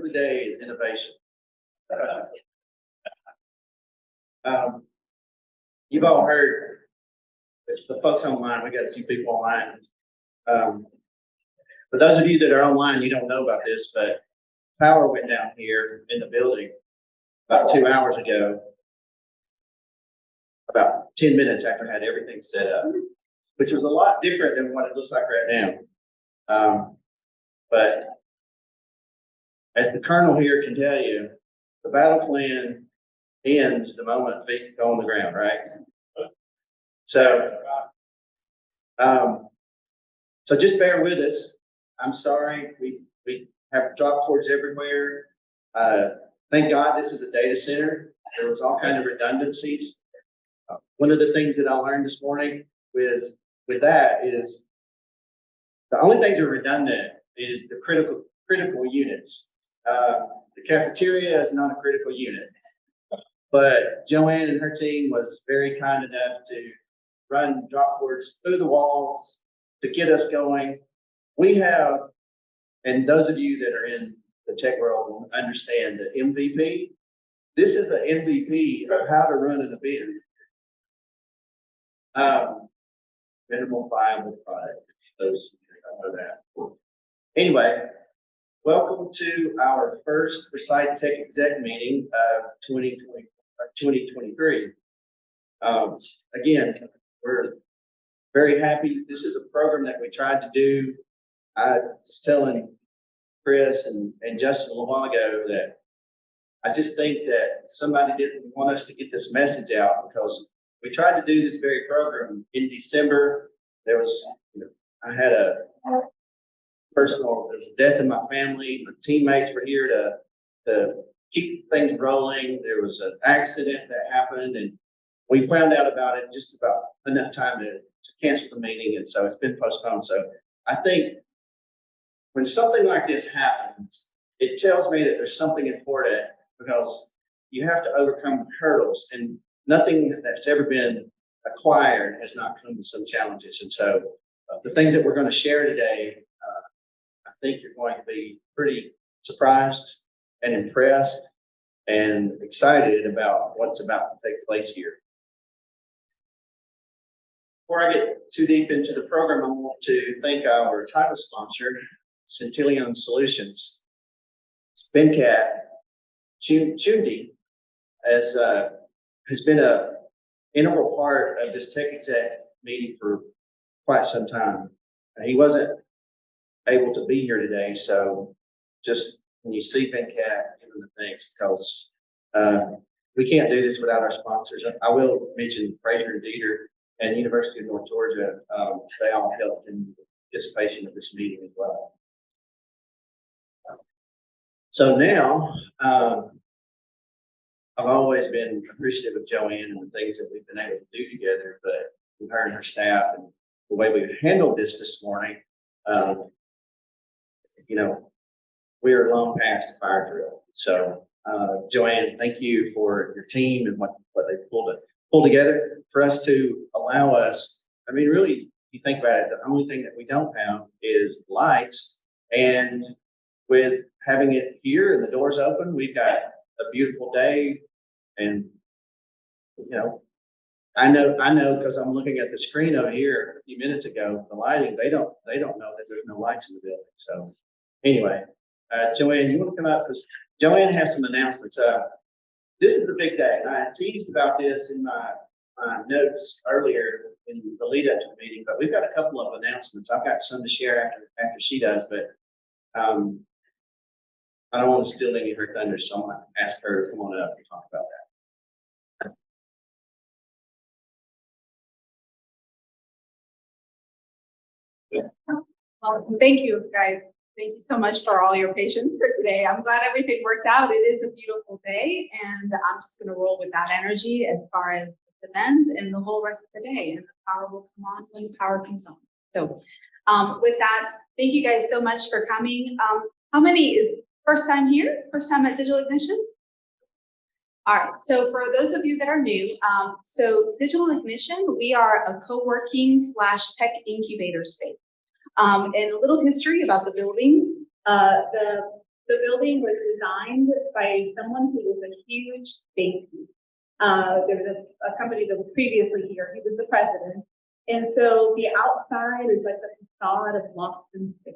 the day is innovation. You've all heard, the folks online, we got a few people online. For those of you that are online, you don't know about this, but power went down here in the building about 2 hours ago, about 10 minutes after I had everything set up, which was a lot different than what it looks like right now. But as the colonel here can tell you, the battle plan ends the moment feet go on the ground, right? So, so just bear with us. I'm sorry, we have drop cords everywhere. Thank God this is a data center. There was all kind of redundancies. One of the things that I learned this morning with that is the only things that are redundant is the critical units. The cafeteria is not a critical unit, but Joanne and her team was very kind enough to run drop cords through the walls to get us going. We have, and those of you that are in the tech world will understand the MVP. This is the MVP of how to run an event. Minimal viable product. Those know that. Anyway, welcome to our first Forsyth Tech Exec meeting of 2023. Again, we're very happy. This is a program that we tried to do. I was telling Chris and Justin a little while ago that I just think that somebody didn't want us to get this message out, because we tried to do this very program in December. There was, I had a personal, there was a death in my family. My teammates were here to keep things rolling. There was an accident that happened, and we found out about it just about enough time to cancel the meeting, and so it's been postponed. So I think when something like this happens, it tells me that there's something important, because you have to overcome hurdles, and nothing that's ever been acquired has not come with some challenges. And so the things that we're going to share today, I think you're going to be pretty surprised and impressed and excited about what's about to take place here. Before I get too deep into the program, I want to thank our title sponsor, Centillion Solutions. Bencat Chundi has been an integral part of this Tech Exec meeting for quite some time. He wasn't able to be here today, so just when you see Bencat, give him the thanks, because we can't do this without our sponsors. I will mention Fraser and Dieter and the University of North Georgia. They all helped in participation of this meeting as well. So now, I've always been appreciative of Joanne and the things that we've been able to do together, but with her and her staff and the way we've handled this morning, we are long past the fire drill. So, Joanne, thank you for your team and what they pulled together for us to allow us. I mean, really, you think about it, the only thing that we don't have is lights, and with having it here and the doors open, we've got a beautiful day. And I know because I'm looking at the screen over here a few minutes ago, the lighting, they don't know that there's no lights in the building. So anyway, Joanne, you want to come up, because Joanne has some announcements. This is a big day, and I teased about this in my notes earlier in the lead up to the meeting, but we've got a couple of announcements. I've got some to share after she does, but I don't want to steal any of her thunder, so I'm going to ask her to come on up and talk about that. Well, thank you, guys. Thank you so much for all your patience for today. I'm glad everything worked out. It is a beautiful day, and I'm just going to roll with that energy as far as the event and the whole rest of the day. And the power will come on when the power comes on. So with that, thank you guys so much for coming. How many is first time here? First time at Digital Ignition? All right, so for those of you that are new, so Digital Ignition, we are a co-working / tech incubator space. And a little history about the building. The The building was designed by someone who was a huge space geek. There was a company that was previously here. He was the president. And so the outside is like the facade of lost in space.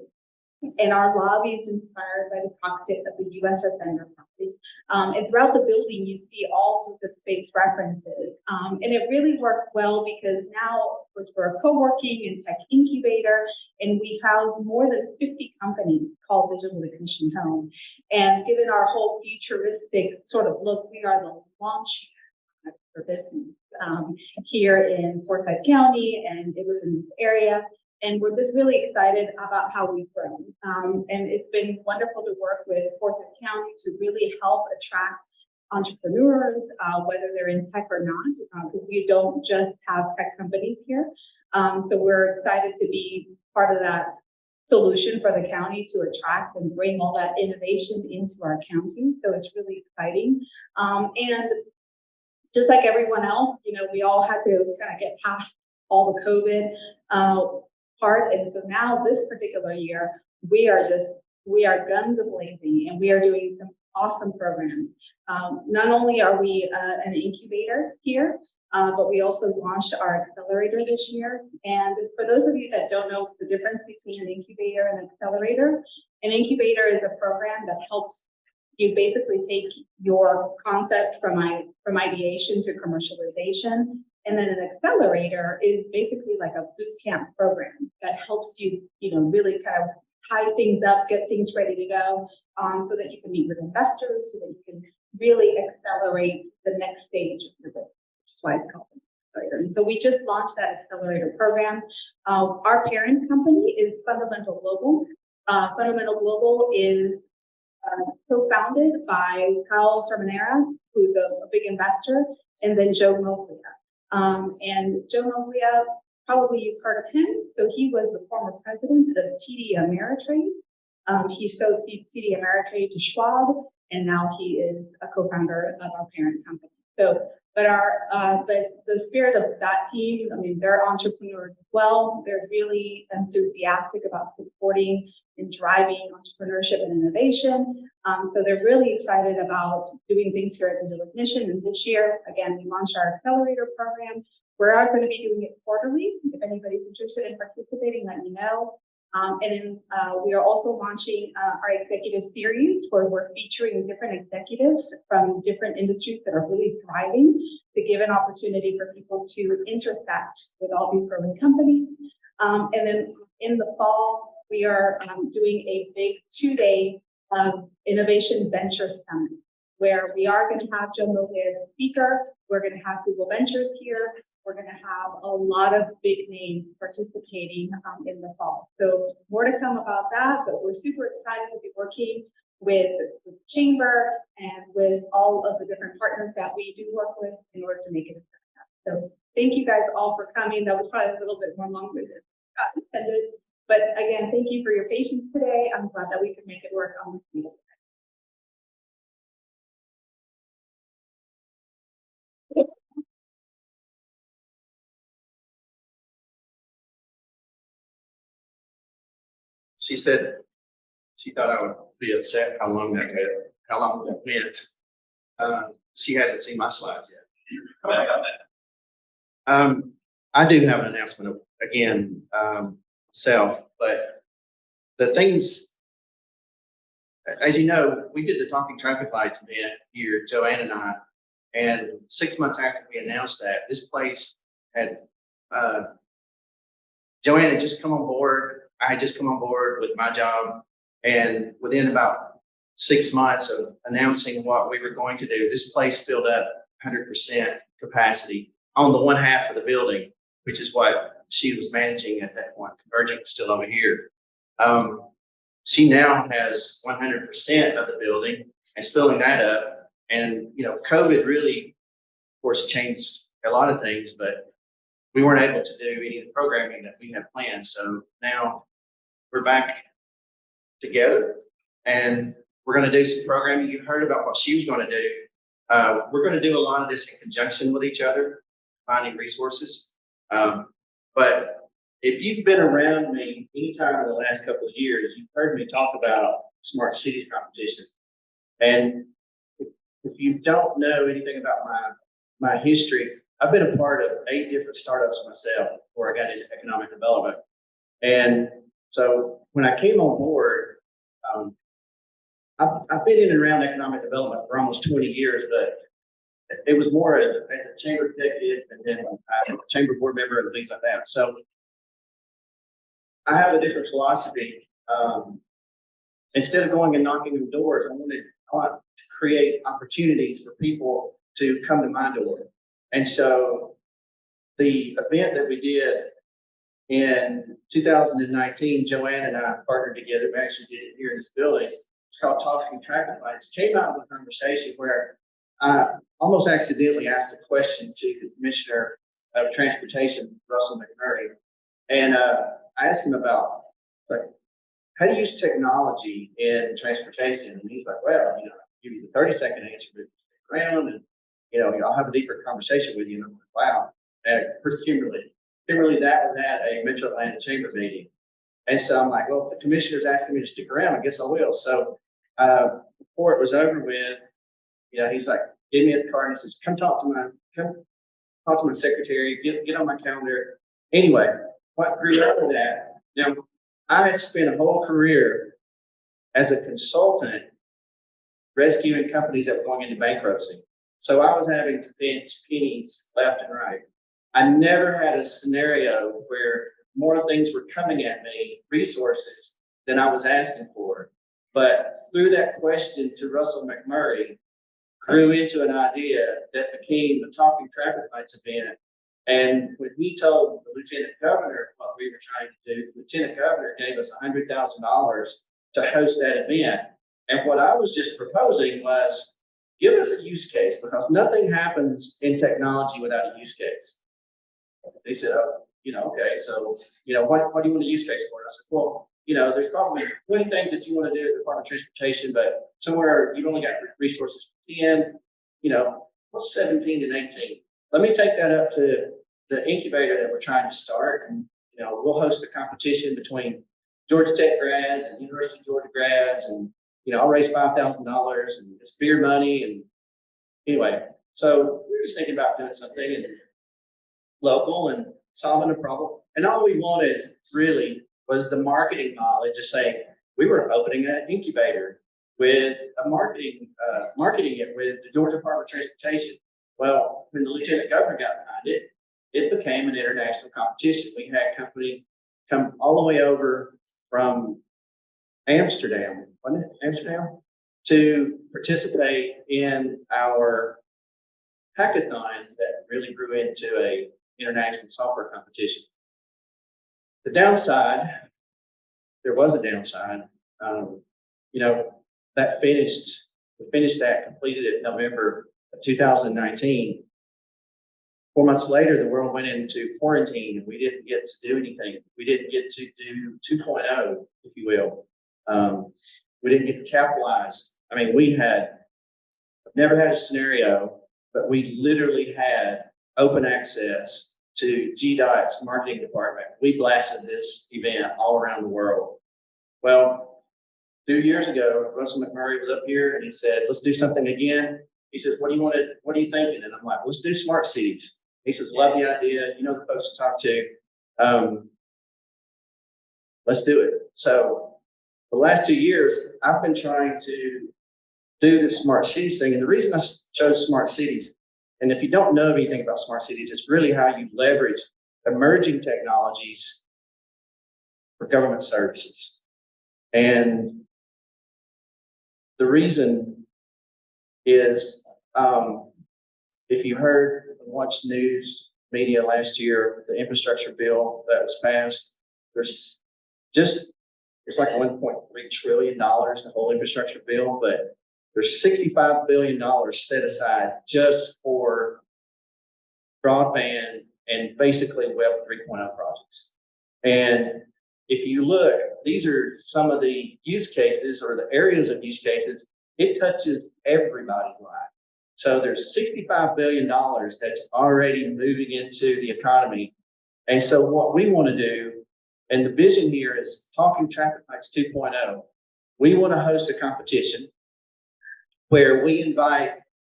And our lobby is inspired by the cockpit of the USS Enterprise. And throughout the building, you see all sorts of space references. And it really works well because now we're a co-working and tech incubator, and we house more than 50 companies called Digital Ignition Home. And given our whole futuristic sort of look, we are the launch for business here in Forsyth County, and it was in this area. And we're just really excited about how we've grown. And it's been wonderful to work with Forsyth County to really help attract entrepreneurs, whether they're in tech or not, because we don't just have tech companies here. So we're excited to be part of that solution for the county to attract and bring all that innovation into our county. So it's really exciting. And just like everyone else, we all had to kind of get past all the COVID part. And so now this particular year, we are guns a-blazing, and we are doing some awesome programs. Not only are we an incubator here, but we also launched our accelerator this year. And for those of you that don't know the difference between an incubator and an accelerator is a program that helps you basically take your concept from ideation to commercialization. And then an accelerator is basically like a boot camp program that helps you, really kind of tie things up, get things ready to go, so that you can meet with investors, so that you can really accelerate the next stage of your business, which is why it's called an accelerator. And so we just launched that accelerator program. Our parent company is Fundamental Global. Fundamental Global is co-founded by Kyle Sermonera, who's a big investor, and then Joe Moglia. And Joe Moglia, probably you've heard of him. So he was the former president of TD Ameritrade. He sold TD Ameritrade to Schwab, and now he is a co-founder of our parent company. So, but the spirit of that team, they're entrepreneurs as well. They're really enthusiastic about supporting and driving entrepreneurship and innovation. So they're really excited about doing things here at Digital Ignition. And this year, again, we launched our accelerator program. We're going to be doing it quarterly. If anybody's interested in participating, let me know. And then we are also launching our executive series, where we're featuring different executives from different industries that are really thriving, to give an opportunity for people to intersect with all these growing companies. And then in the fall, we are doing a big 2-day innovation venture summit, where we are going to have Joe Moglia as a speaker. We're going to have Google Ventures here. We're going to have a lot of big names participating in the fall. So more to come about that, but we're super excited to be working with the Chamber and with all of the different partners that we do work with in order to make it a success. So thank you guys all for coming. That was probably a little bit more long-winded than intended. But again, thank you for your patience today. I'm glad that we could make it work on this meeting. She said she thought I would be upset how long that went. She hasn't seen my slides yet. I do have an announcement again, self, but the things, as you know, we did the Talking Traffic Lights event here, Joanne and I, and 6 months after we announced that, this place had, Joanne had just come on board. I had just come on board with my job, and within about 6 months of announcing what we were going to do, this place filled up 100% capacity on the one half of the building, which is what she was managing at that point. Convergent was still over here. She now has 100% of the building and filling that up. And, COVID really, of course, changed a lot of things, but we weren't able to do any of the programming that we had planned. So now we're back together, and we're going to do some programming. You heard about what she was going to do. We're going to do a lot of this in conjunction with each other, finding resources. But if you've been around me anytime in the last couple of years, you've heard me talk about smart cities competition. And if you don't know anything about my history, I've been a part of 8 different startups myself before I got into economic development. And so when I came on board, I've been in and around economic development for almost 20 years, but it was more as a chamber executive and then a chamber board member and things like that. So I have a different philosophy. Instead of going and knocking on doors, I want to create opportunities for people to come to my door. And so the event that we did in 2019, Joanne and I partnered together. We actually did it here in this building. It's called Talking Traffic Lights. Came out of a conversation where I almost accidentally asked a question to the Commissioner of Transportation, Russell McMurray. And I asked him about, like, how do you use technology in transportation? And he's like, well, I'll give you the 30-second answer, but stick around and, I'll have a deeper conversation with you. And I'm like, wow. And first, Kimberly, that was at a Metro Atlanta Chamber meeting. And so I'm like, well, if the commissioner's asking me to stick around, I guess I will. So before it was over with, he's like, give me his card and he says, come talk to my secretary, get on my calendar. Anyway, what grew out of that? Now, I had spent a whole career as a consultant rescuing companies that were going into bankruptcy. So I was having to pinch pennies left and right. I never had a scenario where more things were coming at me, resources, than I was asking for. But through that question to Russell McMurray, grew into an idea that became the Talking Traffic Lights event. And when he told the Lieutenant Governor what we were trying to do, the Lieutenant Governor gave us $100,000 to host that event. And what I was just proposing was, give us a use case, because nothing happens in technology without a use case. They said, oh, okay, so, what do you want a use case for? And I said, well, there's probably 20 things that you want to do at the Department of Transportation, but somewhere you've only got resources for 10, what's 17 and 18? Let me take that up to the incubator that we're trying to start. And, we'll host a competition between Georgia Tech grads and University of Georgia grads. And, I'll raise $5,000 and it's beer money. And anyway, so we were just thinking about doing something local and solving a problem. And all we wanted really was the marketing knowledge to say we were opening an incubator with a marketing it with the Georgia Department of Transportation. Well, when the Lieutenant Governor got behind it, it became an international competition. We had company come all the way over from Amsterdam, wasn't it? Amsterdam, to participate in our hackathon that really grew into a international software competition. The downside, there was a downside. That finished. We finished that, completed it in November of 2019. 4 months later, the world went into quarantine, and we didn't get to do anything. We didn't get to do 2.0, if you will. We didn't get to capitalize. I mean, I've never had a scenario, but we literally had open access to GDOT's marketing department. We blasted this event all around the world. Well, 2 years ago, Russell McMurray was up here and he said, let's do something again. He says, what are you thinking? And I'm like, let's do smart cities. He says, love the idea. The folks to talk to. Let's do it. So the last 2 years, I've been trying to do this smart cities thing. And the reason I chose smart cities, and if you don't know anything about smart cities, it's really how you leverage emerging technologies for government services. And the reason is, if you heard and watched news media last year, the infrastructure bill that was passed, it's like $1.3 trillion, the whole infrastructure bill, but there's $65 billion set aside just for broadband and basically Web 3.0 projects. And if you look, these are some of the use cases or the areas of use cases. It touches everybody's life. So there's $65 billion that's already moving into the economy. And so what we want to do, and the vision here is Talking Traffic Lights 2.0. we want to host a competition where we invite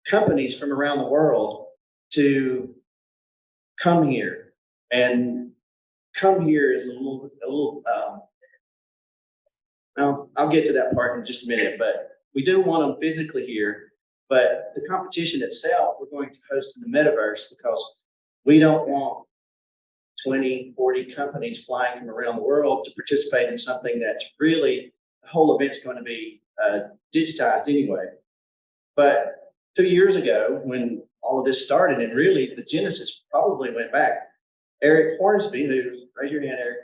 companies from around the world to come here. And come here is a little well, I'll get to that part in just a minute, but we do want them physically here. But the competition itself, we're going to host in the Metaverse because we don't want 20, 40 companies flying from around the world to participate in something that's really, the whole event's going to be digitized anyway. But 2 years ago, when all of this started, and really the genesis probably went back, Eric Hornsby, who, raise your hand, Eric.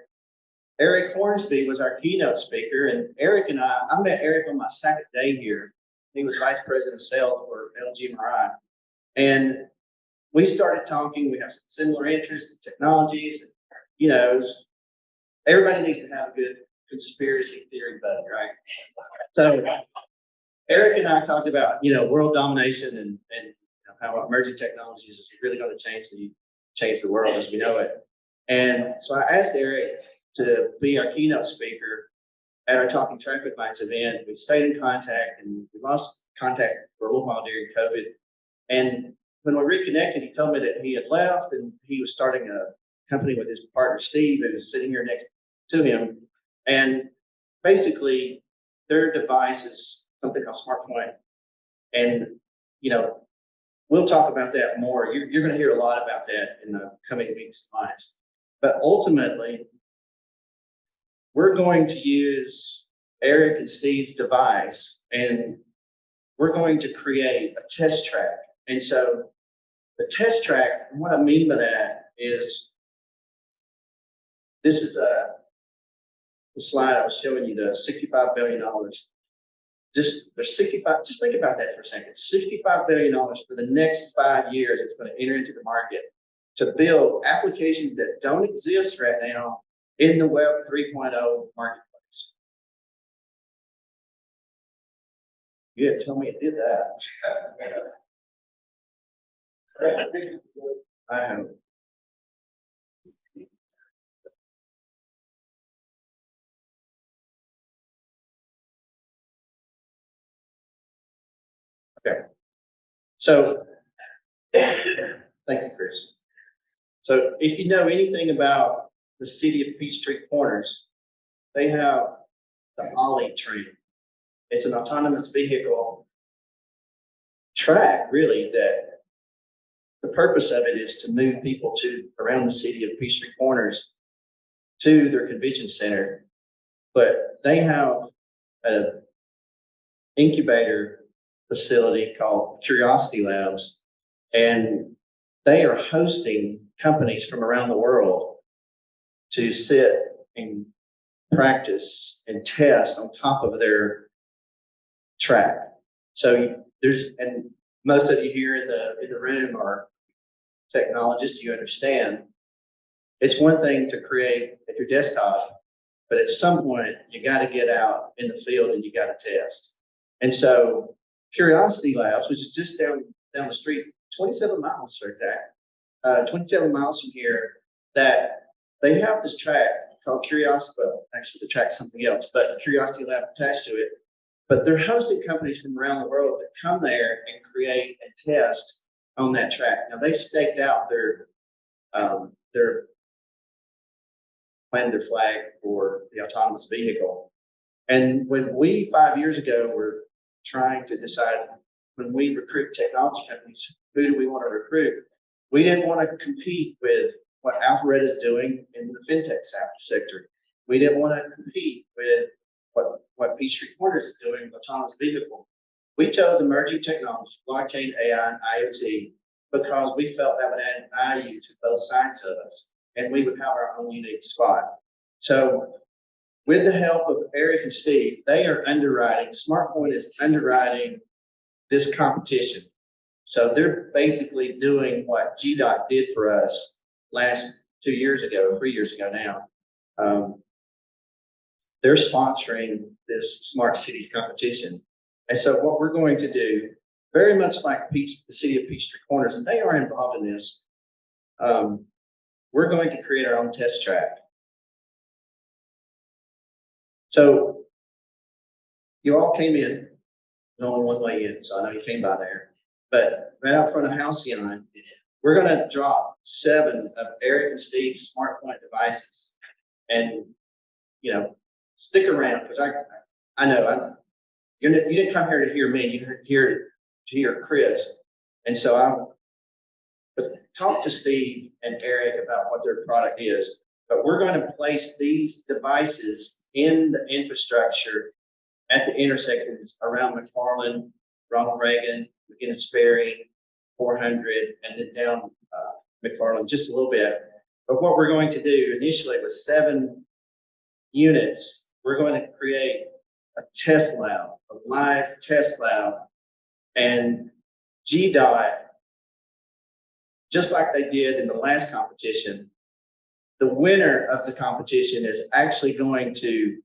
Eric Hornsby was our keynote speaker, and Eric and I met Eric on my second day here. He was vice president of sales for LG MRI. And we started talking. We have some similar interests in technologies. And, you know, everybody needs to have a good conspiracy theory buddy, right? So Eric and I talked about, you know, world domination and you know, how emerging technologies is really going to change the world as we know it. And so I asked Eric to be our keynote speaker at our Talking Traffic Lights event. We stayed in contact, and we lost contact for a little while during COVID. And when we reconnected, he told me that he had left and he was starting a company with his partner, Steve, and was sitting here next to him. And basically, their device is something called SmartPoint. And, you know, we'll talk about that more. You're going to hear a lot about that in the coming weeks and months. But ultimately, we're going to use Eric and Steve's device, and we're going to create a test track. And so the test track, and what I mean by that is, this is the slide I was showing you, the $65 billion. Just think about that for a second. $65 billion for the next 5 years, it's going to enter into the market to build applications that don't exist right now in the Web 3.0 marketplace. You didn't tell me it did that. I have. Okay. So, thank you, Chris. So if you know anything about the city of Peachtree Corners, they have the Ollie train. It's an autonomous vehicle track, really, that the purpose of it is to move people around the city of Peachtree Corners to their convention center. But they have an incubator facility called Curiosity Labs, and they are hosting companies from around the world to sit and practice and test on top of their track. So and most of you here in the room are technologists. You understand it's one thing to create at your desktop, but at some point you got to get out in the field and you got to test. And so Curiosity Labs, which is just down the street, 27 miles for exact, 27 miles from here, that they have this track called Curiosity. Well, actually, the track's something else, but Curiosity Lab attached to it. But they're hosting companies from around the world that come there and create and test on that track. Now they've staked out their planted their flag for the autonomous vehicle. And when we 5 years ago were trying to decide, when we recruit technology companies, who do we want to recruit? We didn't want to compete with what Alpharetta is doing in the fintech sector. We didn't want to compete with what Peachtree Corners is doing with autonomous vehicle. We chose emerging technology, blockchain, AI, and IoT, because we felt that would add value to both sides of us, and we would have our own unique spot. So with the help of Eric and Steve, they are underwriting, SmartPoint is underwriting this competition. So they're basically doing what GDOT did for us last 2 years ago, 3 years ago now. They're sponsoring this smart cities competition. And so what we're going to do, very much like the city of Peachtree Corners, and they are involved in this, we're going to create our own test track. So you all came in, there's only one way in, so I know you came by there. But right out front of Halcyon, we're gonna drop 7 of Eric and Steve's SmartPoint devices. And, you know, stick around, because I know, you didn't come here to hear me, you're here to hear Chris. And so but talk to Steve and Eric about what their product is. But we're going to place these devices in the infrastructure at the intersections around McFarland, Ronald Reagan, McGinnis Ferry, 400, and then down McFarland just a little bit. But what we're going to do initially with 7 units, we're going to create a test lab, a live test lab, and GDOT, just like they did in the last competition, the winner of the competition is actually going to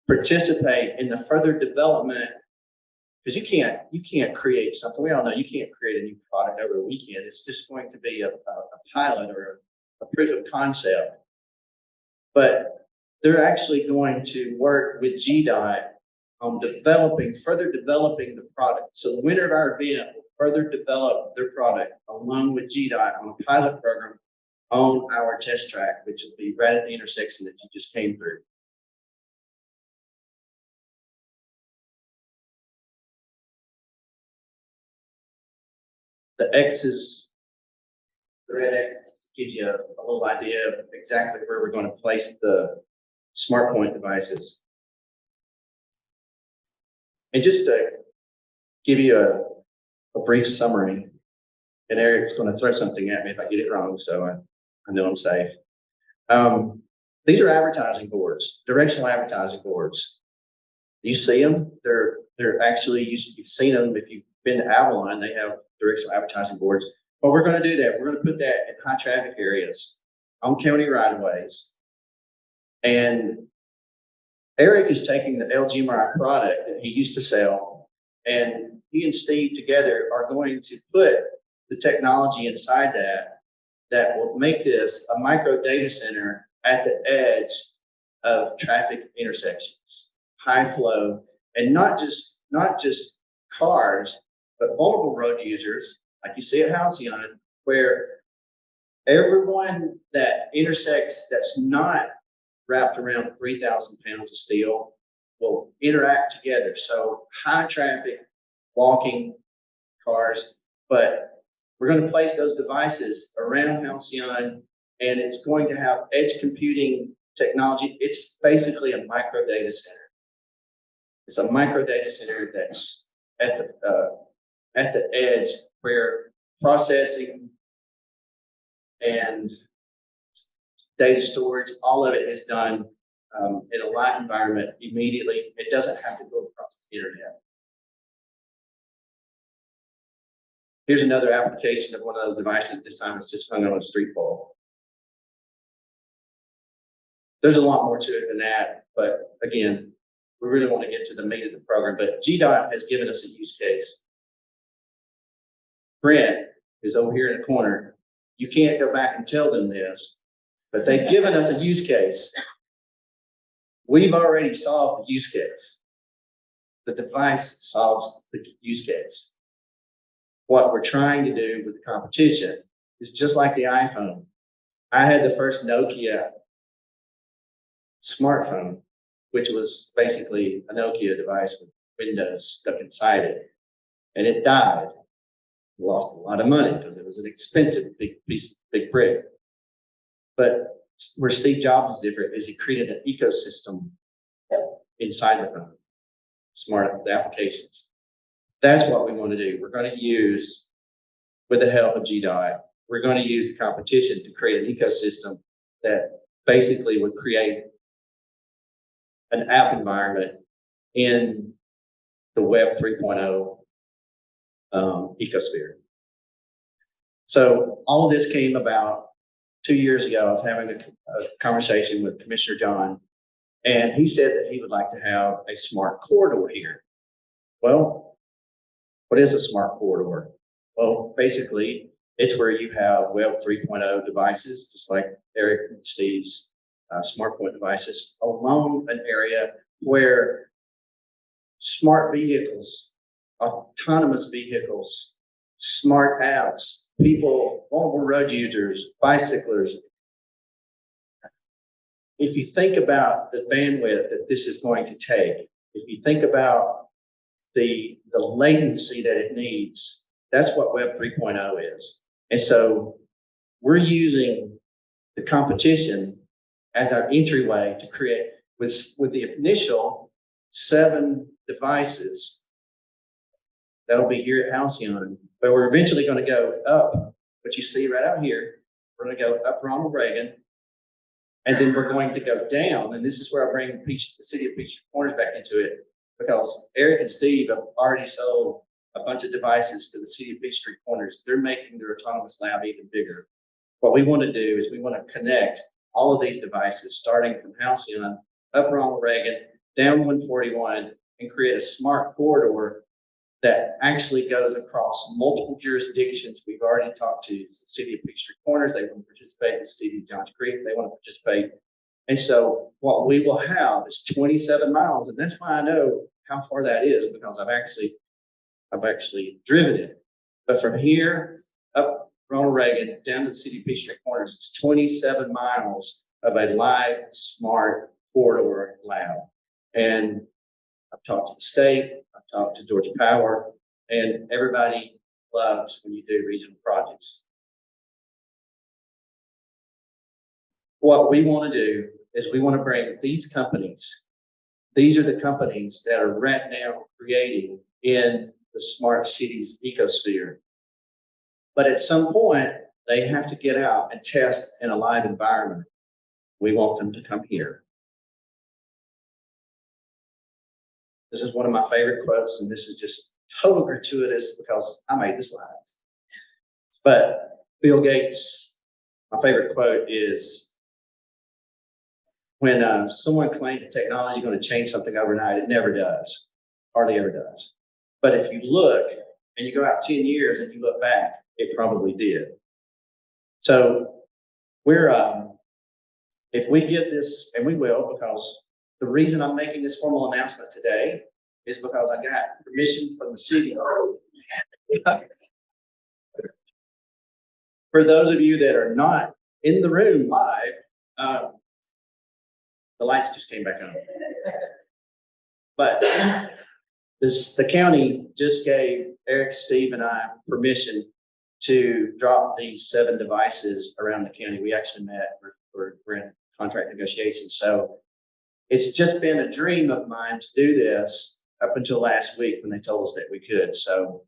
participate in the further development, because you can't create something. We all know you can't create a new product over the weekend. It's just going to be a pilot or a proof of concept. But they're actually going to work with GDOT on further developing the product. So the winner of our event will further develop their product along with GDOT on a pilot program on our test track, which will be right at the intersection that you just came through. The X's, the red X gives you a little idea of exactly where we're going to place the SmartPoint devices. And just to give you a brief summary, and Eric's going to throw something at me if I get it wrong, so I know I'm safe. These are advertising boards, directional advertising boards. You see them? They're actually, you've seen them if you've been to Avalon, they have directional advertising boards. But we're going to do that. We're going to put that in high traffic areas on county right of ways. And Eric is taking the LGMRI product that he used to sell, and he and Steve together are going to put the technology inside that will make this a micro data center at the edge of traffic intersections, high flow, and not just cars, but multiple road users, like you see at Halcyon, where everyone that intersects that's not wrapped around 3,000 pounds of steel will interact together. So high traffic, walking, cars, but we're going to place those devices around Halcyon, and it's going to have edge computing technology. It's basically a micro data center. It's a micro data center that's at the edge where processing and data storage, all of it is done in a light environment immediately. It doesn't have to go across the internet. Here's another application of one of those devices. This time it's just hung on a street pole. There's a lot more to it than that, but again, we really want to get to the meat of the program. But GDOT has given us a use case. Brent is over here in the corner. You can't go back and tell them this, but they've given us a use case. We've already solved the use case. The device solves the use case. What we're trying to do with the competition is just like the iPhone. I had the first Nokia smartphone, which was basically a Nokia device with Windows stuck inside it, and it died. Lost a lot of money because it was an expensive big brick. But where Steve Jobs was different is he created an ecosystem inside the phone, smart applications. That's what we want to do. We're going to use, with the help of GDOT, we're going to use the competition to create an ecosystem that basically would create an app environment in the Web 3.0 ecosphere. So all of this came about 2 years ago. I was having a conversation with Commissioner John, and he said that he would like to have a smart corridor here. Well, what is a smart corridor? Well, basically, it's where you have Web 3.0 devices, just like Eric and Steve's SmartPoint devices, along an area where smart vehicles, autonomous vehicles, smart apps, people, mobile road users, bicyclers. If you think about the bandwidth that this is going to take, if you think about the latency that it needs, that's what Web 3.0 is. And so we're using the competition as our entryway to create with the initial 7 devices that'll be here at Halcyon, but we're eventually going to go up. What you see right out here, we're going to go up Ronald Reagan, and then we're going to go down. And this is where I bring the city of Peachtree Corners back into it, because Eric and Steve have already sold a bunch of devices to the city of Peachtree Corners. They're making their autonomous lab even bigger. What we want to do is we want to connect all of these devices, starting from Halcyon, up Ronald Reagan, down 141, and create a smart corridor that actually goes across multiple jurisdictions. We've already talked to the city of Peachtree Corners. They want to participate. The city of Johns Creek, they want to participate. And so what we will have is 27 miles. And that's why I know how far that is, because I've actually driven it. But from here up Ronald Reagan down to the city of Peachtree Corners, it's 27 miles of a live smart corridor lab. And I've talked to the state, I've talked to Georgia Power, and everybody loves when you do regional projects. What we want to do is we want to bring these companies. These are the companies that are right now creating in the smart cities ecosphere. But at some point, they have to get out and test in a live environment. We want them to come here. This is one of my favorite quotes, and this is just total gratuitous because I made the slides. But Bill Gates, my favorite quote is, when someone claims that technology is going to change something overnight, it never does, hardly ever does. But if you look and you go out 10 years and you look back, it probably did. So we're, if we get this, and we will, because the reason I'm making this formal announcement today is because I got permission from the city. For those of you that are not in the room live, the lights just came back on. But the county just gave Eric, Steve, and I permission to drop these 7 devices around the county. We actually met, we're in contract negotiations. So it's just been a dream of mine to do this up until last week when they told us that we could. So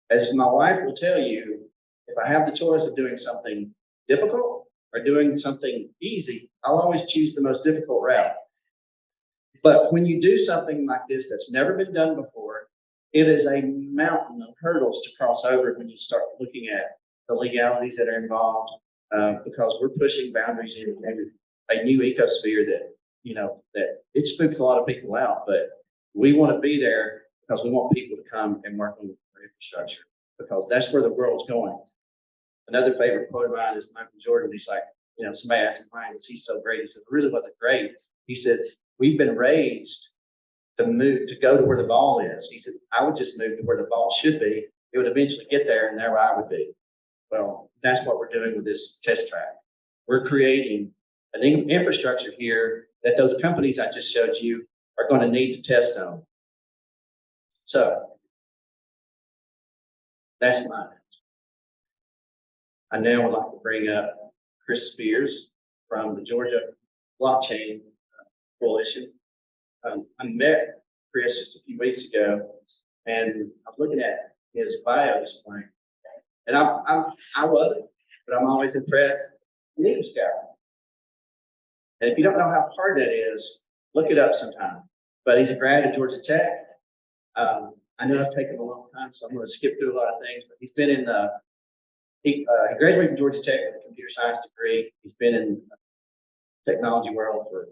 as my wife will tell you, if I have the choice of doing something difficult or doing something easy, I'll always choose the most difficult route. But when you do something like this that's never been done before, it is a mountain of hurdles to cross over when you start looking at the legalities that are involved, because we're pushing boundaries in a new ecosphere that, that it spooks a lot of people out. But we want to be there because we want people to come and work on our infrastructure, because that's where the world's going. Another favorite quote of mine is Michael Jordan. He's like, somebody asked him, why was he so great? He said, it really wasn't great. He said, we've been raised to go to where the ball is. He said, I would just move to where the ball should be. It would eventually get there, and there I would be. Well, that's what we're doing with this test track. We're creating an infrastructure here that those companies I just showed you are going to need to test on. So that's mine. I now would like to bring up Chris Spears from the Georgia Blockchain Coalition. I met Chris just a few weeks ago, and I'm looking at his bio this morning, and I wasn't, but I'm always impressed. Leader Scout. And if you don't know how hard that is, look it up sometime. But he's a grad at Georgia Tech. I know I've taken a long time, so I'm going to skip through a lot of things. But he's been in he graduated from Georgia Tech with a computer science degree. He's been in the technology world for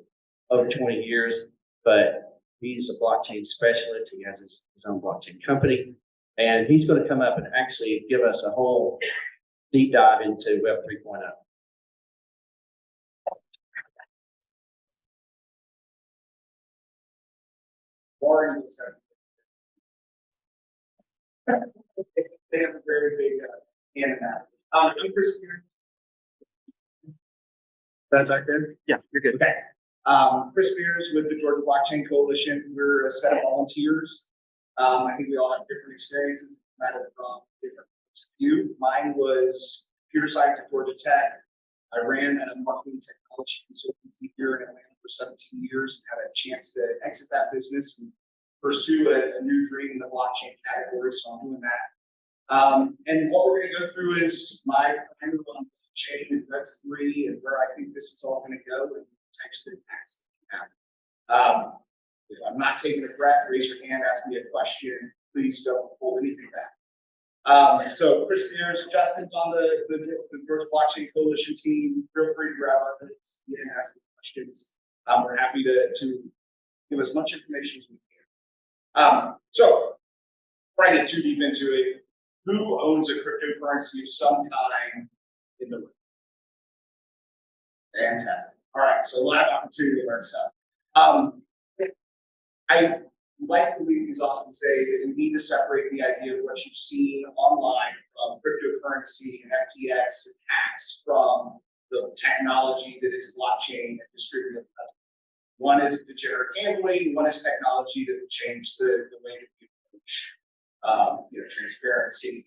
over 20 years, but he's a blockchain specialist. He has his own blockchain company, and he's going to come up and actually give us a whole deep dive into Web 3.0. Warren was they have a very big hand in that. I'm Chris here. That back there? Yeah, you're good. Okay. Chris Spears with the Georgia Blockchain Coalition. We're a set of volunteers. I think we all have different experiences, matter from different view. Mine was computer science at Georgia Tech. I ran a marketing technology consultancy here in Atlanta for 17 years, and had a chance to exit that business and pursue a new dream in the blockchain category. So I'm doing that. And what we're going to go through is my primer on blockchain and Web3 and where I think this is all going to go and potentially next. If I'm not taking a breath, raise your hand, ask me a question. Please don't hold anything back. So Chris Spears, Justin's on the Georgia Blockchain Coalition team. Feel free to grab on this and ask me questions. We're happy to give as much information as we can. So before I get too deep into it, who owns a cryptocurrency of some kind in the room? Fantastic. All right, so a lot of opportunity to learn stuff. I like to leave these off and say that we need to separate the idea of what you've seen online from cryptocurrency and FTX and hacks from the technology that is blockchain and distributed ledger. One is degenerate gambling, one is technology that will change the way that we approach transparency.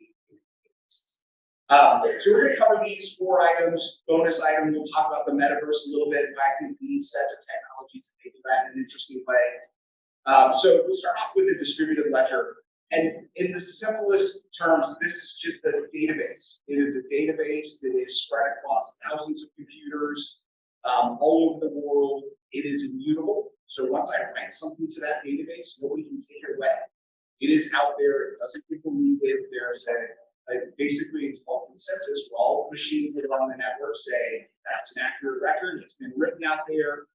So we're going to cover these 4 items. Bonus item, we'll talk about the metaverse a little bit. I think these sets of technologies make that in an interesting way. So we'll start off with the distributed ledger. And in the simplest terms, this is just a database. It is a database that is spread across thousands of computers all over the world. It is immutable. So once I write something to that database, nobody can take it away. It is out there. It doesn't get deleted. There's basically it's called consensus where all the machines that are on the network say that's an accurate record. It's been written out there.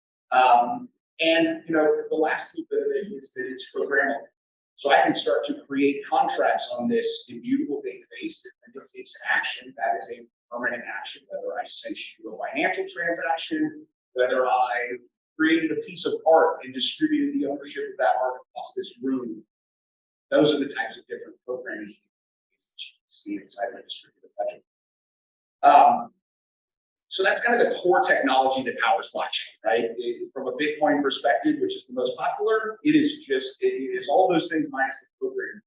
And the last little bit of it is that it's programmable. So I can start to create contracts on this immutable database that takes action. That is a permanent action, whether I sent you a financial transaction, whether I created a piece of art and distributed the ownership of that art across this room. Those are the types of different programming that you can see inside of a distributed ledger. So that's kind of the core technology that powers blockchain, right? From a Bitcoin perspective, which is the most popular, it is all those things minus the programming.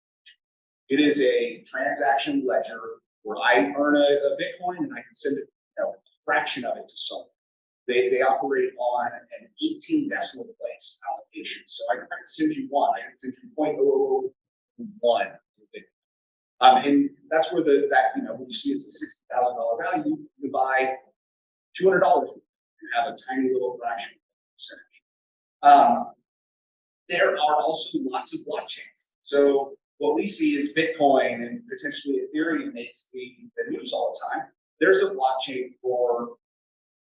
It is a transaction ledger where I earn a Bitcoin and I can send a fraction of it to someone. They operate on an 18 decimal place allocation. So I can send you 1, I can send you 0.001. And that's where when you see it's a $60,000 value, you buy $200 and have a tiny little fraction percentage. There are also lots of blockchains. So what we see is Bitcoin and potentially Ethereum makes the news all the time. There's a blockchain for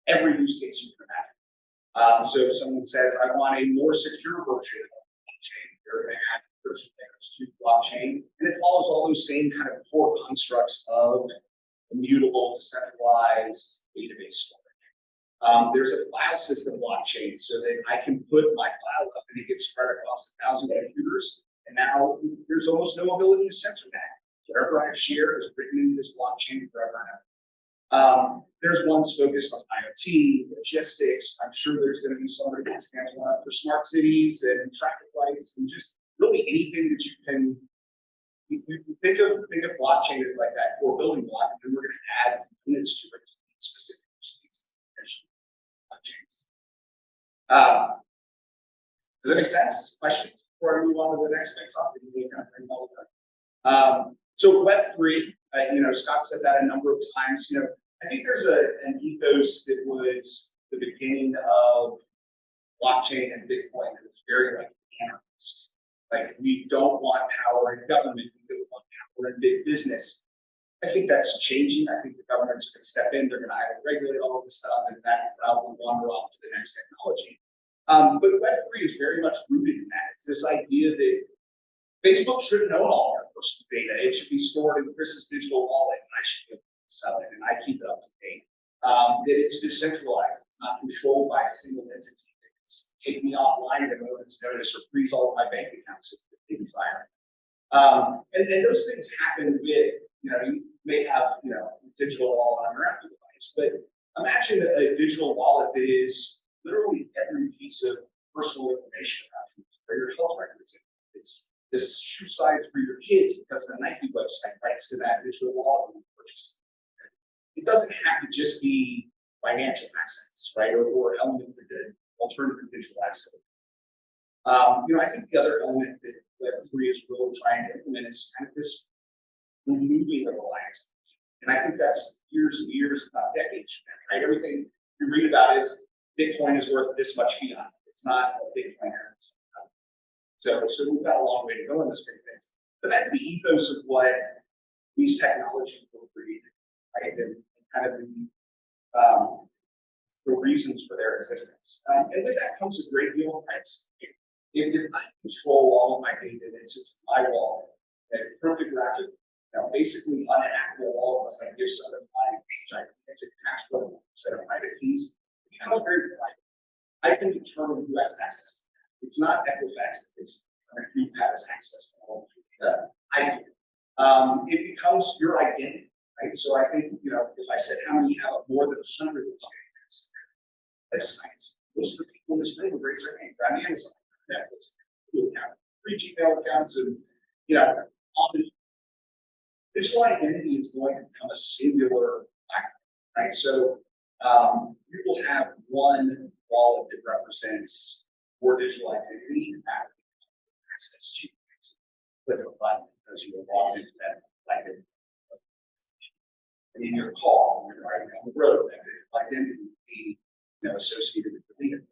every use case you can imagine. So if someone says, I want a more secure version of blockchain, they're going to add first layers to blockchain, and it follows all those same kind of core constructs of immutable, decentralized database storage. There's a file system blockchain so that I can put my file up and it gets spread across 1,000 computers, and now there's almost no ability to censor that. Whatever I share is written into this blockchain forever and ever. There's ones focused on IoT, logistics. I'm sure there's going to be somebody that stands one up for smart cities and traffic lights and just really anything that you can think of blockchain as like that core building block, and then we're going to add units to it specific blockchains. Does that make sense? Questions before I move on to the next next topic? So Web3, Scott said that a number of times. I think there's an ethos that was the beginning of blockchain and Bitcoin that was very anarchist. Like, we don't want power in government, we don't want power in big business. I think that's changing. I think the government's going to step in, they're going to either regulate all of this stuff, and that will wander off to the next technology. But Web3 is very much rooted in that. It's this idea that Facebook shouldn't own all our personal data. It should be stored in Chris's digital wallet, and I should be able to sell it, and I keep it up to date. That it's decentralized, it's not controlled by a single entity that can assets, take me offline at a moment's notice, or freeze all of my bank accounts if they desire. And those things happen with, you may have, digital wallet on your Apple device, but imagine a digital wallet that is literally every piece of personal information about you, for your health records. It's this shoe size for your kids because the Nike website writes to that digital wallet when you purchase it. It doesn't have to just be financial assets, right? Or element of the alternative digital asset. I think the other element that Web3 is really trying to implement is kind of this removing the reliance. And I think that's years and years, if not decades, right? Everything you read about is Bitcoin is worth this much fiat. It's not a Bitcoin asset. So we've got a long way to go in this kind of things. But that's the ethos of what these technologies will create, right? And kind of the reasons for their existence. And with that comes a great deal of privacy. If I control all of my data and it sits in my wallet, that cryptographic, basically unhackable wallet unless I give some of my, it's a password set of private keys, it becomes very private. I can determine who has access. It's not Equifax, it's who has access to all of the I do. It becomes your identity, right? So I think, if I said how many have more than 100 accounts, that's nice. Most of the people in this room would raise their hand. I mean, Amazon, Netflix, account, 3 Gmail accounts, and all the digital identity is going to become a singular factor, right? So you will have one wallet that represents your digital identity and access to click a button because you log into that identity. And in your call, when you're driving down the road, that identity would be associated with the vehicle.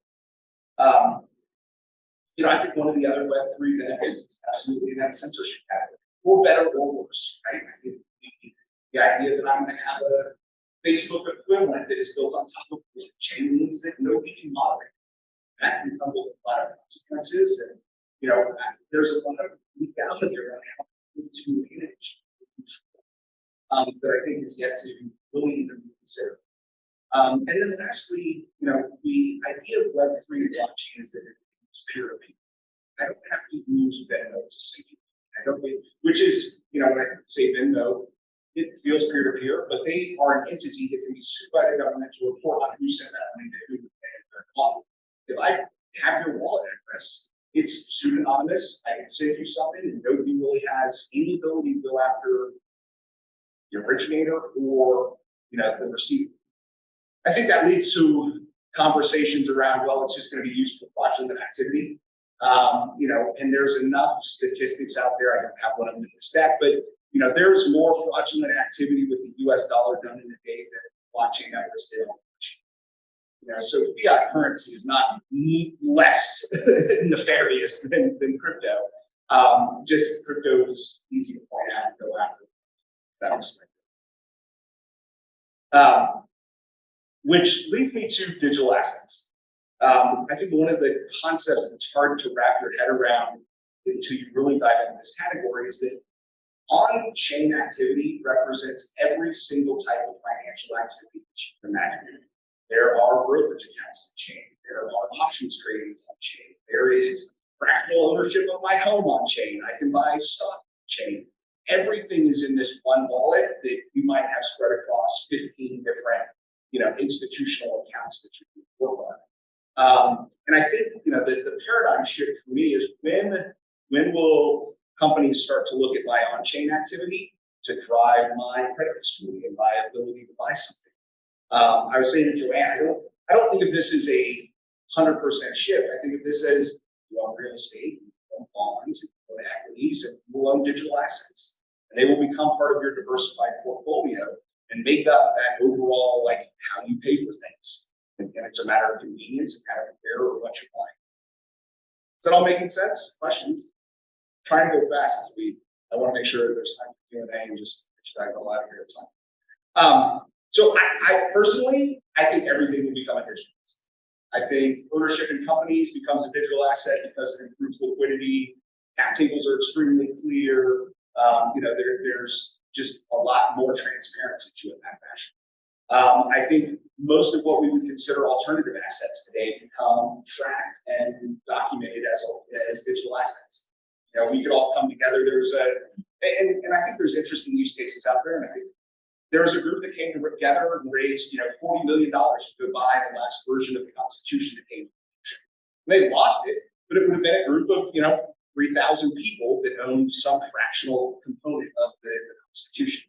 I think one of the other Web3 benefits is absolutely that censorship habit, for better or worse, right? I think the idea that I'm going to have a Facebook equivalent that is built on top of blockchain means that nobody can moderate. That can come with a lot of consequences, and there's a lot of legality around how to manage that I think is yet to really even be considered. And then lastly, the idea of Web3 blockchain is that it is peer-to-peer. I don't have to use Venmo to sync it. I don't think, which is, when I say Venmo, it feels peer-to-peer, but they are an entity that can be sued by the government to report on who sent that money to who and their wallet. If I have your wallet address, it's pseudonymous. I can send you something, and nobody really has any ability to go after the originator or the receiver. I think that leads to conversations around, well, it's just going to be used for fraudulent activity. And there's enough statistics out there. I don't have one of them in the stack, but there's more fraudulent activity with the US dollar done in a day than blockchain ever did. So fiat currency is not less nefarious than crypto. Just crypto is easy to point out and go after. That was which leads me to digital assets. I think one of the concepts that's hard to wrap your head around until you really dive into this category is that on-chain activity represents every single type of financial activity that you can imagine. There are brokerage accounts on chain. There are options trading on chain. There is fractional ownership of my home on chain. I can buy stock on chain. Everything is in this one wallet that you might have spread across 15 different, institutional accounts that you can work on. And I think, the paradigm shift for me is when will companies start to look at my on-chain activity to drive my credit history and my ability to buy something? I was saying to Joanne, I don't think of this as a 100% shift. I think of this as you own real estate, you own bonds, you own equities, and you own digital assets. And they will become part of your diversified portfolio and make up that overall, how you pay for things. And it's a matter of convenience, a matter of care, or what you're buying. Is that all making sense? Questions? Trying to go fast as I want to make sure there's time for Q&A and just get you guys all out of here at time. So I personally, I think everything will become a digital asset. I think ownership in companies becomes a digital asset because it improves liquidity. Cap tables are extremely clear. There's just a lot more transparency to it in that fashion. I think, most of what we would consider alternative assets today become tracked and documented as digital assets. You know, we could all come together. And I think there's interesting use cases out there. And I think there was a group that came together and raised, $40 million to buy the last version of the Constitution that came. They lost it, but it would have been a group of, 3,000 people that owned some fractional component of the Constitution.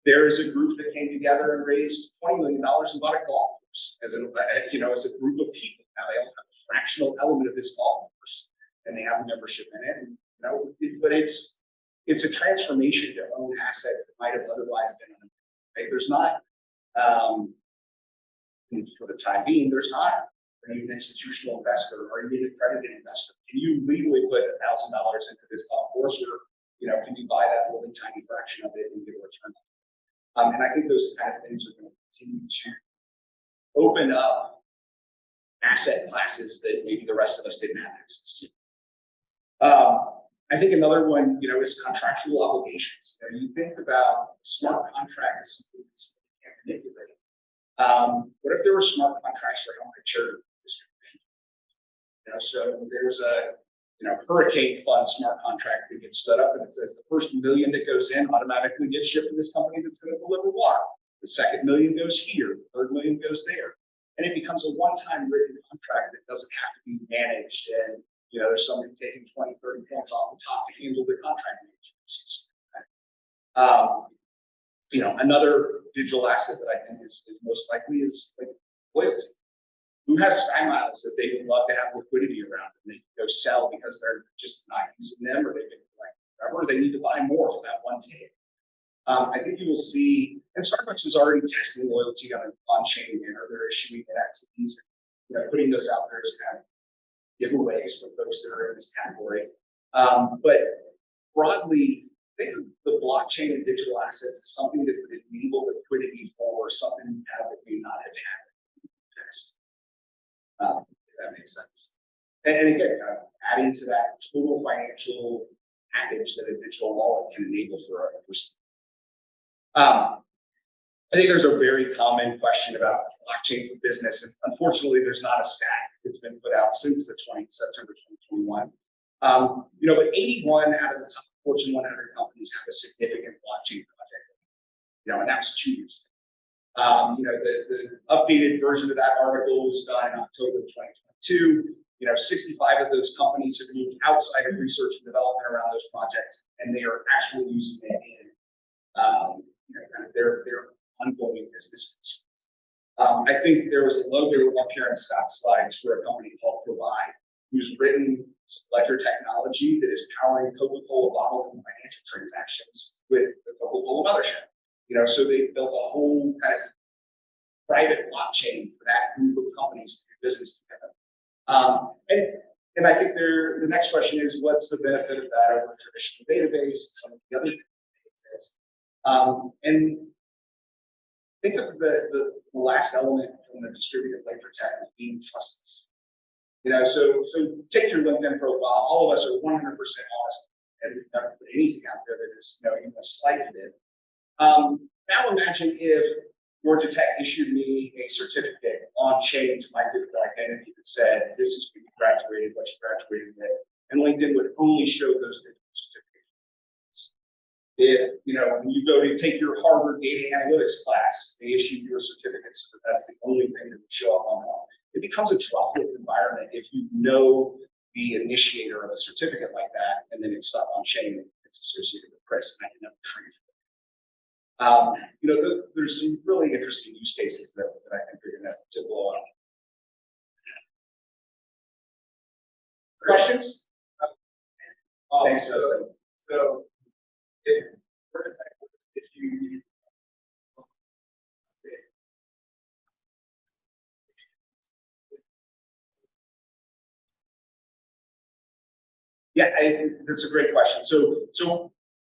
There is a group that came together and raised $20 million and bought a golf course as a group of people. Now they all have a fractional element of this golf course, and they have a membership in it. And, but it's a transformation to own assets that might have otherwise been unowned. Right? There's not, for the time being, there's not an institutional investor or an accredited investor. Can you legally put $1,000 into this golf course, or can you buy that little tiny fraction of it and get a return? And I think those kind of things are going to continue to open up asset classes that maybe the rest of us didn't have access to. I think another one, is contractual obligations. You think about smart contracts that you can't manipulate. What if there were smart contracts for how much charity distribution? So there's a hurricane fund smart contract that gets set up, and it says the first $1 million that goes in automatically gets shipped to this company that's going to deliver water. The second $1 million goes here, the third $1 million goes there. And it becomes a one-time written contract that doesn't have to be managed. And, there's somebody taking 20, 30 points off the top to handle the contract management. Another digital asset that I think is most likely is like loyalty. Who has Sky Miles that they would love to have liquidity around and they can go sell because they're just not using them, or they've been collecting forever, or they need to buy more for that one ticket. I think you will see, and Starbucks is already testing loyalty on-chain manner. They're issuing NFTs, putting those out there as kind of giveaways for folks that are in this category. But broadly, think of the blockchain and digital assets as something that would enable liquidity for something you have that may not have had. If that makes sense. And again, kind of adding to that total financial package that a digital wallet can enable for a person. I think there's a very common question about blockchain for business, and unfortunately, there's not a stat that's been put out since September 2021. But 81 out of the top Fortune 100 companies have a significant blockchain project. And that was 2 years ago. The updated version of that article was done in October 2022. 65 of those companies have moved outside of research and development around those projects, and they are actually using it in kind of their ongoing businesses. I think there was a logo up here in Scott's slides for a company called Provide, who's written ledger technology that is powering Coca-Cola bottle and financial transactions with the Coca-Cola mothership. So they built a whole kind of private blockchain for that group of companies to do business together. And I think the next question is, what's the benefit of that over a traditional database, some of the other databases? And think of the last element from the distributed ledger tech as being trustless. So take your LinkedIn profile. All of us are 100% honest, and we've never put anything out there that is, even a slight bit. Now imagine if Georgia Tech issued me a certificate on chain to my digital identity that said, this is when you graduated, what you graduated with, and LinkedIn would only show those digital certificates. If, when you go to take your Harvard data analytics class, they issue you a certificate, so that's the only thing that would show up on that. It becomes a trustless environment if you know the initiator of a certificate like that, and then it's stuck on chain and it's associated with Chris, and I can never transfer. There's some really interesting use cases that I think are going to blow up. Questions? Thanks. So if you Yeah, that's a great question. So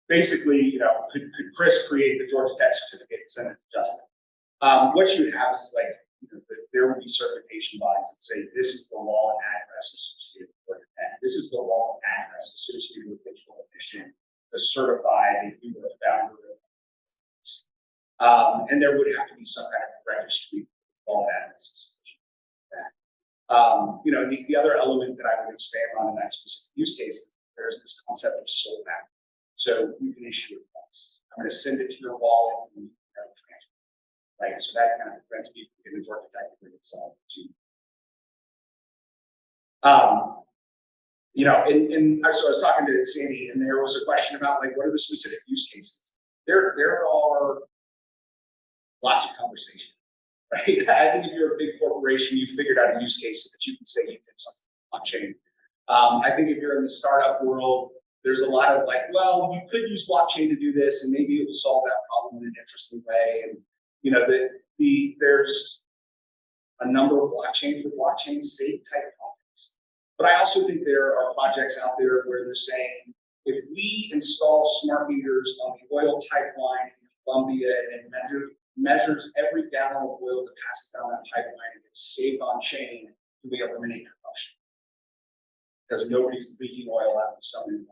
basically, could Chris create the Georgia Tech certificate and send it to Justin? What you would have is there would be certification bodies that say this is the law and address associated with Georgia Tech. This is the law and address associated with digital edition to certify that you were a founder. And there would have to be some kind of registry for all that. The other element that I would expand on in that specific use case, there's this concept of soul map. So you can issue a funds. I'm going to send it to your wallet and transfer. Right. So that kind of prevents people from getting work effectively themselves too. So I was talking to Sandy, and there was a question about like, what are the specific use cases? There are lots of conversation, right? I think if you're a big corporation, you figured out a use case that you can say you did something blockchain. I think if you're in the startup world, there's a lot of like, well, you could use blockchain to do this, and maybe it will solve that problem in an interesting way. And there's a number of blockchain for blockchain's sake type projects. But I also think there are projects out there where they're saying, if we install smart meters on the oil pipeline in Colombia and it measures every gallon of oil that passes down that pipeline and gets saved on chain, we eliminate corruption. Because nobody's leaking oil out of something.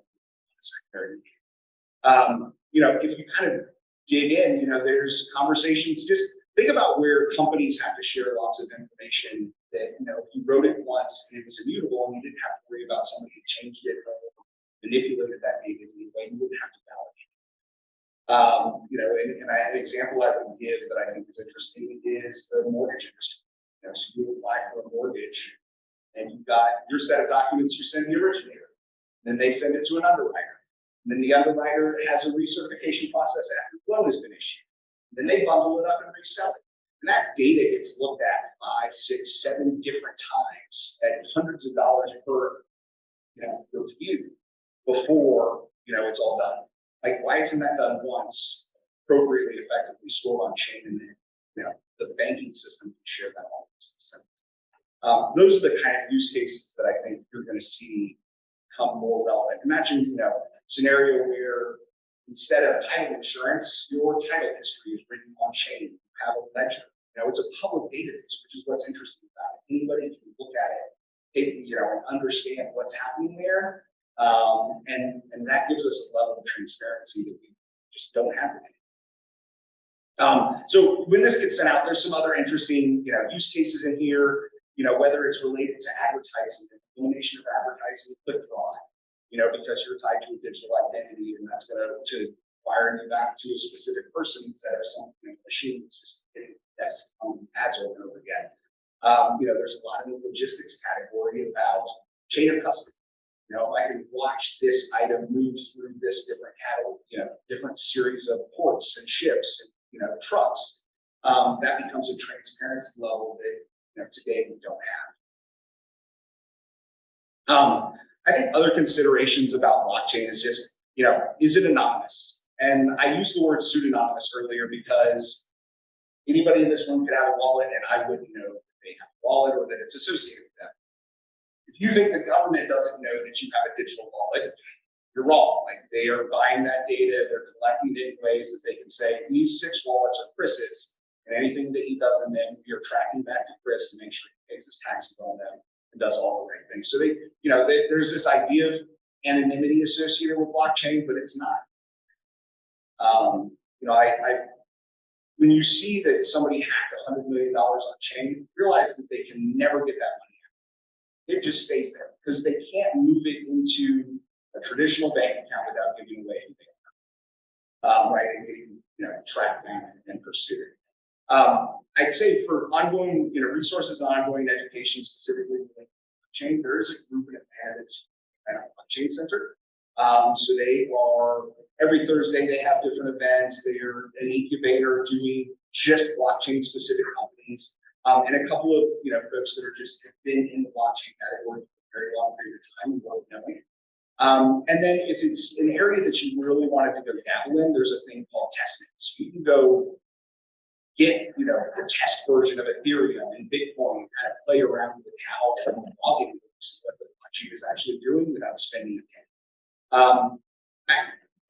If you kind of dig in, there's conversations. Just think about where companies have to share lots of information that, if you wrote it once and it was immutable and you didn't have to worry about somebody who changed it or manipulated that data in any way, you wouldn't have to validate it. And I have an example I would give that I think is interesting is the mortgage industry. So you apply for a mortgage and you've got your set of documents you send the originator. Then they send it to an underwriter. And then the underwriter has a recertification process after the loan has been issued. Then they bundle it up and resell it. And that data gets looked at 5, 6, 7 different times at hundreds of dollars per review before it's all done. Like, why isn't that done once, appropriately, effectively stored on chain, and then the banking system can share that all? Those are the kind of use cases that I think you're going to see become more relevant. Imagine, scenario where instead of title insurance, your title history is written on chain. You have a ledger. It's a public database, which is what's interesting about it. Anybody can look at it, and understand what's happening there. And that gives us a level of transparency that we just don't have today. So when this gets sent out, there's some other interesting, use cases in here. Whether it's related to advertising, elimination of advertising, click fraud. Because you're tied to a digital identity, and that's going to wire you back to a specific person instead of some machine that's just hitting ads over and over again. There's a lot in the logistics category about chain of custody. I can watch this item move through this different different series of ports and ships and trucks. That becomes a transparency level that today we don't have. I think other considerations about blockchain is just, is it anonymous? And I used the word pseudonymous earlier because anybody in this room could have a wallet and I wouldn't know that they have a wallet or that it's associated with them. If you think the government doesn't know that you have a digital wallet, you're wrong. Like, they are buying that data, they're collecting it in ways that they can say, these 6 wallets are Chris's, and anything that he does in them, you're tracking back to Chris to make sure he pays his taxes on them and does all the right things. So there's this idea of anonymity associated with blockchain, but it's not. When you see that somebody hacked $100 million on chain, realize that they can never get that money out. It just stays there because they can't move it into a traditional bank account without giving away anything. Right, and getting tracked down and pursued. I'd say for ongoing resources and ongoing education, specifically chain, there is a group in Atlanta that's blockchain center. So they are every Thursday they have different events. They're an incubator doing just blockchain specific companies, and a couple of folks that are just have been in the blockchain category for a very long period of time and well knowing. And then if it's an area that you really wanted to go dabble in, there's a thing called testnet. So you can go get the test version of Ethereum and Bitcoin, kind of play around with how logging works, what the blockchain is actually doing without spending a penny.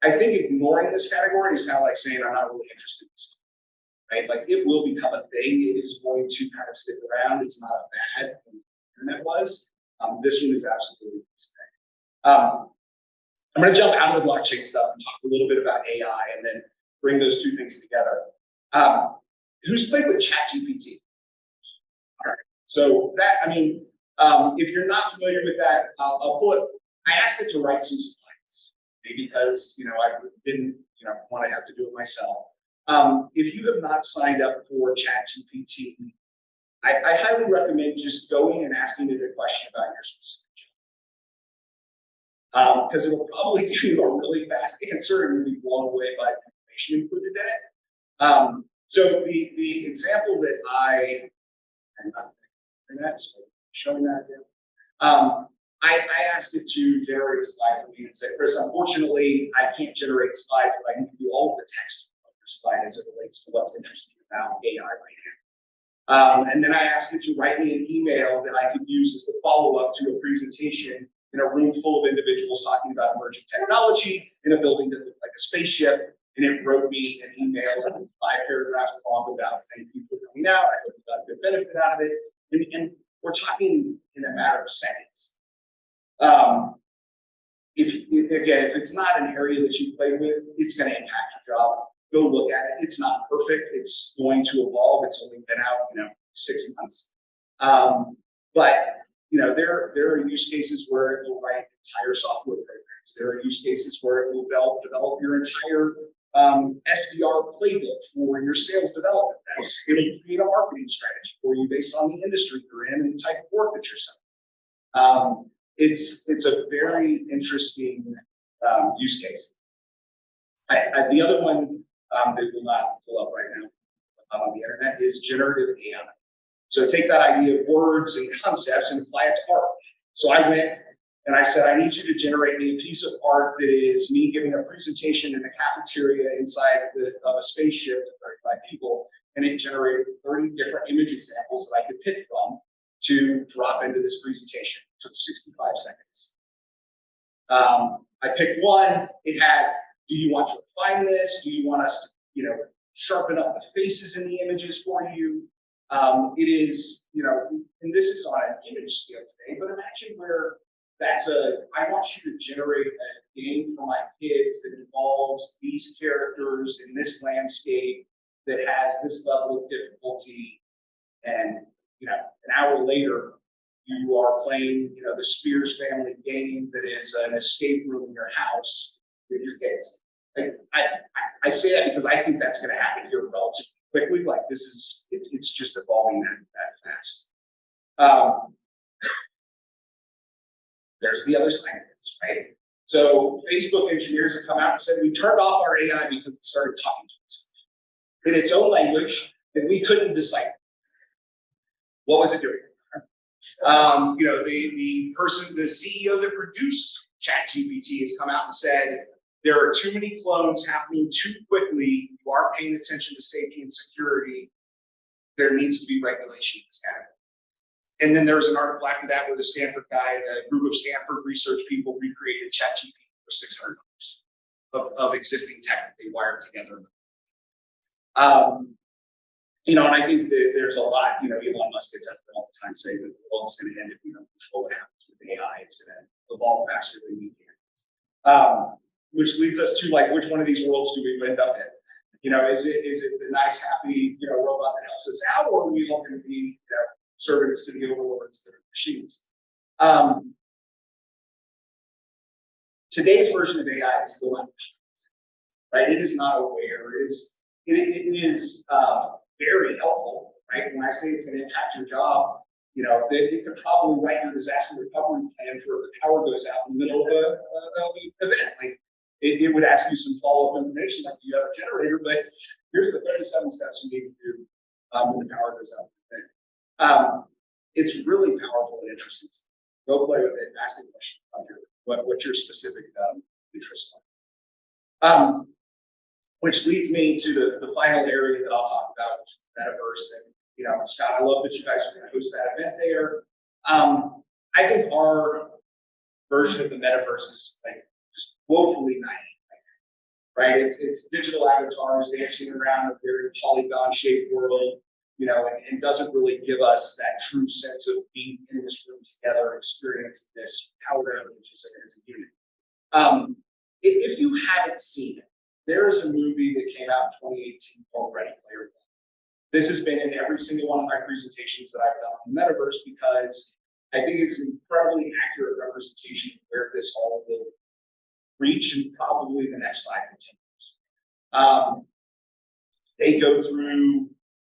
I think ignoring this category is kind of like saying I'm not really interested in this. Right? Like, it will become a thing. It is going to kind of stick around. It's not a fad like the internet was. This one is absolutely this thing. I'm going to jump out of the blockchain stuff and talk a little bit about AI and then bring those two things together. Who's played with ChatGPT? All right. So that, I mean, if you're not familiar with that, I asked it to write some slides, maybe because, I didn't, want to have to do it myself. If you have not signed up for ChatGPT, I highly recommend just going and asking it a question about your specific job. Because it will probably give you a really fast answer and you'll be blown away by the information included in it. So the example that I'm not showing that example. I asked it to generate a slide for me and said, Chris, unfortunately, I can't generate a slide, but I can do all of the text of your slide as it relates to what's interesting about AI right now. And then I asked it to write me an email that I could use as the follow-up to a presentation in a room full of individuals talking about emerging technology in a building that looked like a spaceship. And it wrote me an email 5 paragraphs long about thank you for coming out. I hope you got a good benefit out of it. And we're talking in a matter of seconds. If it's not an area that you play with, it's going to impact your job. Go look at it. It's not perfect. It's going to evolve. It's only been out, 6 months. But there are use cases where it will write entire software programs. There are use cases where it will develop your entire SDR playbook for your sales development. It'll create a marketing strategy for you based on the industry you're in and the type of work that you're selling. It's a very interesting use case. The other one that will not pull up right now on the internet is generative AI. So take that idea of words and concepts and apply it to art. So I went and I said, I need you to generate me a piece of art that is me giving a presentation in a cafeteria inside of a spaceship with 35 people. And it generated 30 different image examples that I could pick from to drop into this presentation. It took 65 seconds. I picked one. It had, do you want to refine this? Do you want us to, sharpen up the faces in the images for you? It is, and this is on an image scale today, but imagine where I want you to generate a game for my kids that involves these characters in this landscape that has this level of difficulty. And, an hour later, you are playing, the Spears family game that is an escape room in your house with your kids. I say that because I think that's going to happen here relatively quickly. Like it's just evolving that fast. There's the other side of this, right? So Facebook engineers have come out and said, we turned off our AI because it started talking to us in its own language that we couldn't decipher. What was it doing? The CEO that produced ChatGPT has come out and said, there are too many clones happening too quickly. You are paying attention to safety and security. There needs to be regulation in this category. And then there was an article after that where the Stanford guy, a group of Stanford research people recreated ChatGPT for $600 of existing tech that they wired together. And I think that there's a lot, Elon Musk gets up there all the time saying that the world's going to end if we don't control what happens with AI. It's going to evolve faster than we can. Which leads us to which one of these worlds do we end up in? Is it the nice, happy, robot that helps us out, or are we all going to be, servants to the overlords that are machines? Today's version of AI is still unconscious, right? It is not aware. It is very helpful, right? When I say it's going to impact your job, it could probably write your disaster recovery plan for if the power goes out in the middle of an event. It would ask you some follow-up information like you have a generator, but here's the 37 steps you need to do when the power goes out. It's really powerful and interesting. Go play with it, ask a question about what's your specific interest on. Which leads me to the final area that I'll talk about, which is the Metaverse. And, Scott, I love that you guys are going to host that event there. I think our version of the Metaverse is just woefully naive, right? It's digital avatars dancing around a very polygon-shaped world, and doesn't really give us that true sense of being in this room together, experiencing this power outage as a unit. If you haven't seen it, there is a movie that came out in 2018 called Ready Player One. This has been in every single one of my presentations that I've done on the Metaverse because I think it's an incredibly accurate representation of where this all will reach in probably the next 5 to 10 years. They go through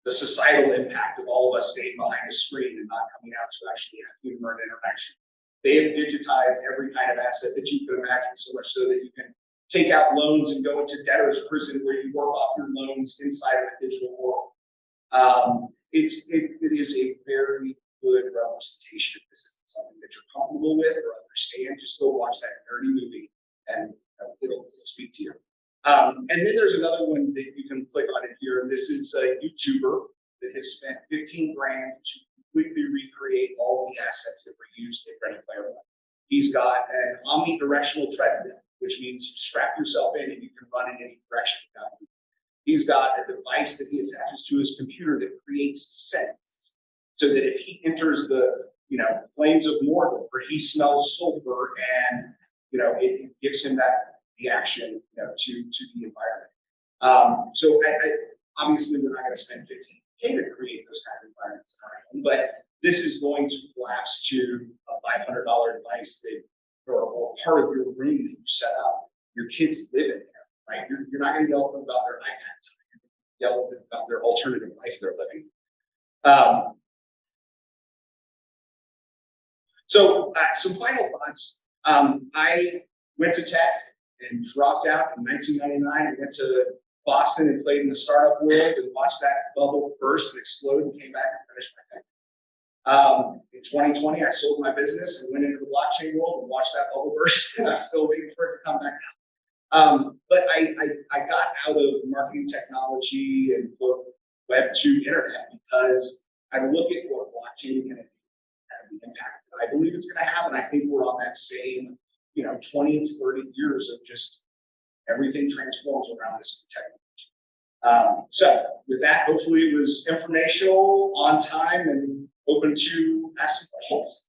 the societal impact of all of us staying behind a screen and not coming out to actually have humor and interaction. They have digitized every kind of asset that you could imagine, so much so that you can take out loans and go into debtor's prison where you work off your loans inside of a digital world. It is a very good representation. If this is something that you're comfortable with or understand, just go watch that nerdy movie and it'll speak to you. And then there's another one that you can click on it here. This is a YouTuber that has spent 15 grand to completely recreate all the assets that were used in Ready Player One. He's got an omnidirectional treadmill, which means you strap yourself in and you can run in any direction without moving. He's got a device that he attaches to his computer that creates scents, so that if he enters the flames of Mordor, or he smells sulfur, and it gives him that reaction to the environment. So obviously we're not going to spend $15K to create those kind of environments, but this is going to collapse to a $500 device that, or part of your room that you set up. Your kids live in there. Right? You're not going to yell at them about their iPads. You're yell at them about their alternative life they're living. So some final thoughts. I went to tech and dropped out in 1999 and went to Boston and played in the startup world and watched that bubble burst and explode and came back and finished my thing. In 2020, I sold my business and went into the blockchain world and watched that bubble burst, and I'm still waiting for it to come back out. But I got out of marketing technology and Web2 internet because I look at what blockchain can have the impact that I believe it's going to have, and I think we're on that same 20 to 30 years of just everything transforms around this technology. So with that, hopefully it was informational, on time, and open to ask questions.